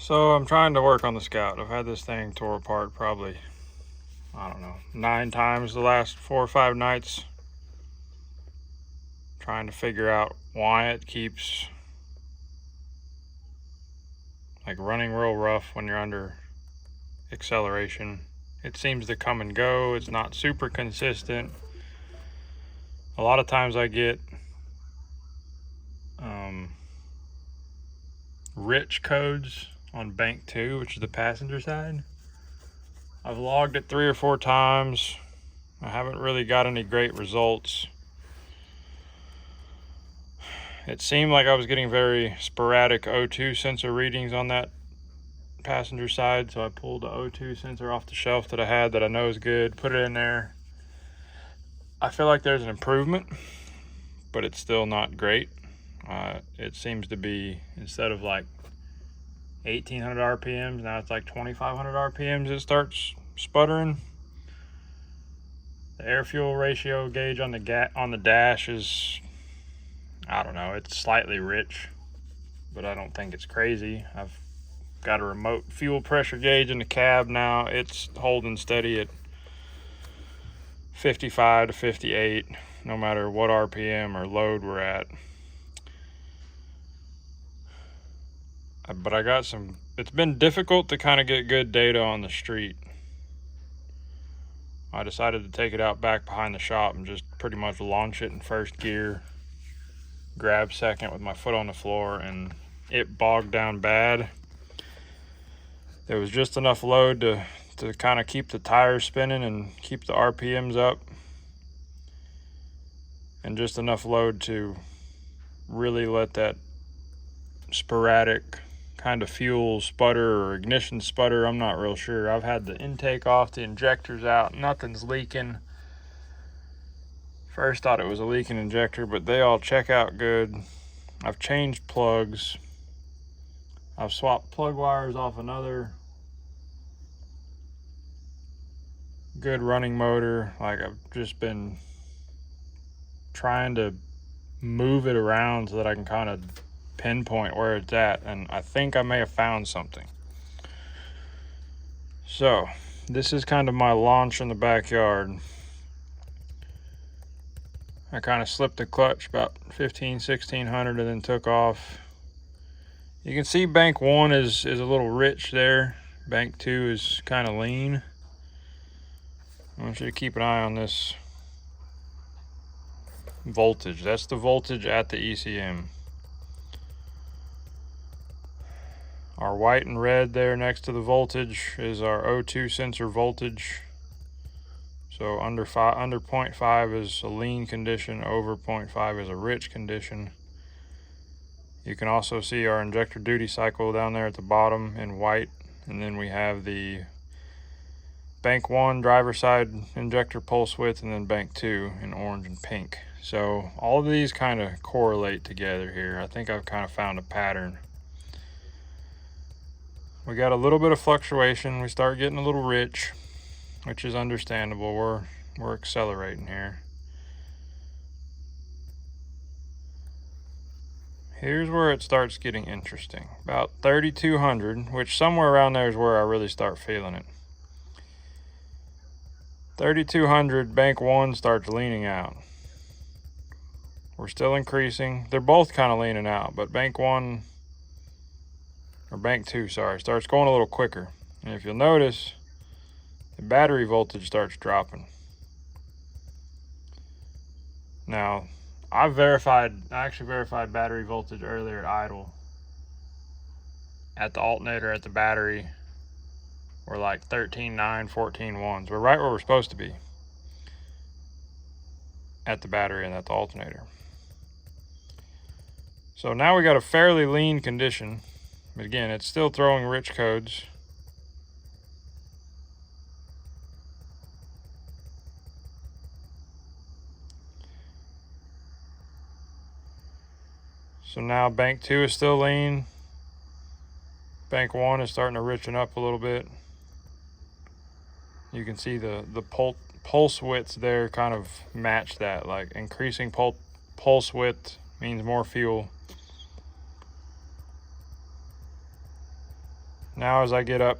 So I'm trying to work on the Scout. I've had this thing tore apart probably, I don't know, 9 times the last 4 or 5 nights. Trying to figure out why it keeps like running real rough when you're under acceleration. It seems to come and go. It's not super consistent. A lot of times I get rich codes on bank 2, which is the passenger side. I've logged it 3 or 4 times. I haven't really got any great results. It seemed like I was getting very sporadic O2 sensor readings on that passenger side, so I pulled the O2 sensor off the shelf that I had that I know is good, put it in there. I feel like there's an improvement, but it's still not great. It seems to be, instead of like 1800 RPMs, now it's like 2500 RPMs it starts sputtering. The air fuel ratio gauge on the dash is, I don't know, it's slightly rich, but I don't think it's crazy. I've got a remote fuel pressure gauge in the cab now. It's holding steady at 55 to 58, no matter what RPM or load we're at. But it's been difficult to kind of get good data on the street. I decided to take it out back behind the shop and just pretty much launch it in first gear, grab second with my foot on the floor, and it bogged down bad. There was just enough load to kind of keep the tires spinning and keep the RPMs up, and just enough load to really let that sporadic kind of fuel sputter or ignition sputter. I'm not real sure. I've had the intake off, the injectors out, nothing's leaking. First thought it was a leaking injector, but they all check out good. I've changed plugs. I've swapped plug wires off another good running motor. Like, I've just been trying to move it around so that I can kind of pinpoint where it's at, and I think I may have found something. So this is kind of my launch in the backyard. I kind of slipped the clutch about 1600 and then took off. You can see bank 1 is a little rich there. Bank 2 is kind of lean. I want you to keep an eye on this voltage. That's the voltage at the ECM. Our white and red there next to the voltage is our O2 sensor voltage. So under 0.5 is a lean condition, over 0.5 is a rich condition. You can also see our injector duty cycle down there at the bottom in white, and then we have the bank 1 driver side injector pulse width, and then bank 2 in orange and pink. So all of these kind of correlate together here. I think I've kind of found a pattern. We got a little bit of fluctuation. We start getting a little rich, which is understandable. We're accelerating here. Here's where it starts getting interesting. About 3200, which somewhere around there is where I really start feeling it. 3200, bank 1 starts leaning out. We're still increasing. They're both kind of leaning out, but bank 1, or bank 2, sorry, starts going a little quicker. And if you'll notice, the battery voltage starts dropping. Now, I actually verified battery voltage earlier at idle. At the alternator, at the battery, we're like 13.9, 14.1s. We're right where we're supposed to be at the battery and at the alternator. So now we got a fairly lean condition, but again, it's still throwing rich codes. So now bank 2 is still lean. Bank 1 is starting to richen up a little bit. You can see the pulse widths there kind of match that. Like, increasing pulse width means more fuel. Now as I get up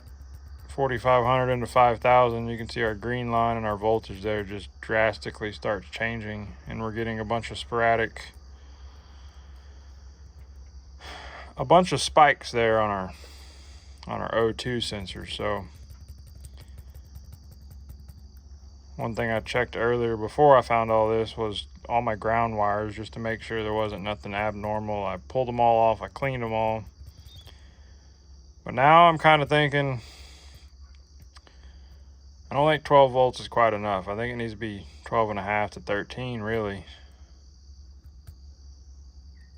4,500 into 5,000, you can see our green line and our voltage there just drastically starts changing, and we're getting a bunch of spikes there on our O2 sensor. So one thing I checked earlier before I found all this was all my ground wires, just to make sure there wasn't nothing abnormal. I pulled them all off, I cleaned them all. But now I'm kind of thinking, I don't think 12 volts is quite enough. I think it needs to be 12.5 to 13 really.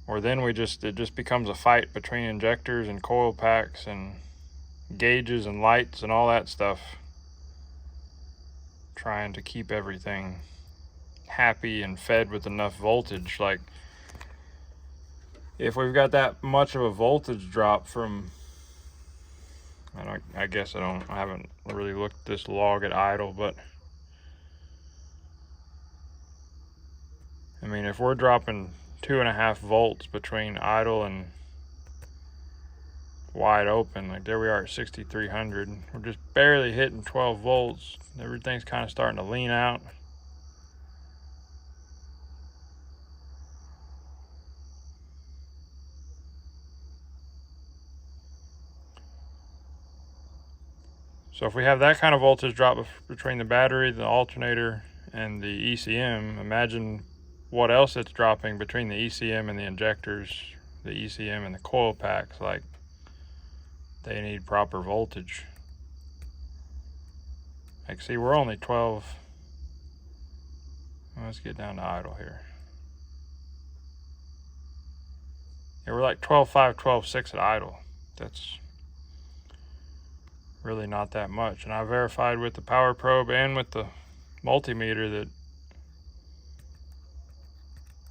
Or then it just becomes a fight between injectors and coil packs and gauges and lights and all that stuff, trying to keep everything happy and fed with enough voltage. Like, if we've got that much of a voltage drop from, I guess I haven't really looked at this log at idle, but I mean, if we're dropping 2.5 volts between idle and wide open, like there we are at 6,300, we're just barely hitting 12 volts. Everything's kind of starting to lean out. So if we have that kind of voltage drop between the battery, the alternator, and the ECM, imagine what else it's dropping between the ECM and the injectors, the ECM and the coil packs. Like, they need proper voltage. Like, see, we're only 12. Let's get down to idle here. Yeah, we're like 12.5, 12.6 at idle. That's really not that much. And I verified with the power probe and with the multimeter that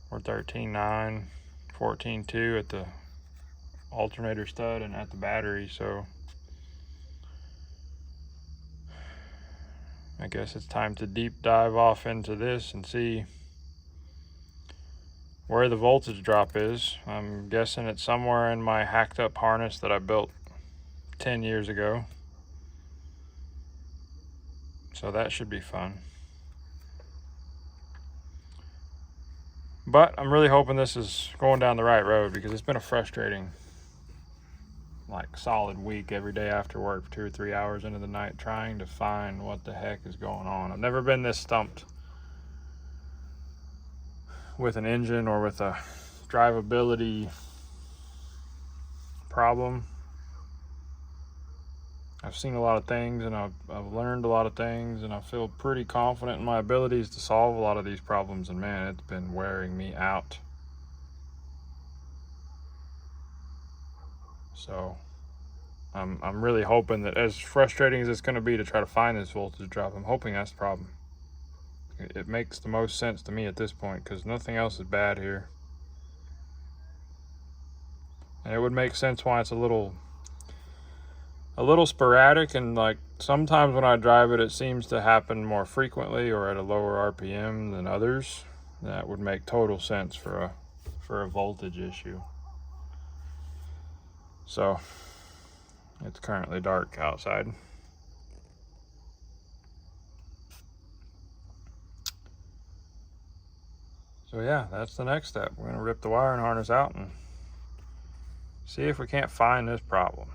we're 13.9, 14.2 at the alternator stud and at the battery. So I guess it's time to deep dive off into this and see where the voltage drop is. I'm guessing it's somewhere in my hacked up harness that I built 10 years ago. So that should be fun. But I'm really hoping this is going down the right road, because it's been a frustrating, like, solid week every day after work, 2 or 3 hours into the night, trying to find what the heck is going on. I've never been this stumped with an engine or with a drivability problem. I've seen a lot of things, and I've learned a lot of things, and I feel pretty confident in my abilities to solve a lot of these problems, and man, it's been wearing me out. So I'm really hoping that, as frustrating as it's going to be to try to find this voltage drop, I'm hoping that's the problem. It makes the most sense to me at this point, because nothing else is bad here. And it would make sense why it's a little sporadic, and like sometimes when I drive it, it seems to happen more frequently or at a lower RPM than others. That would make total sense for a voltage issue. So it's currently dark outside. So yeah, that's the next step. We're gonna rip the wiring harness out and see if we can't find this problem.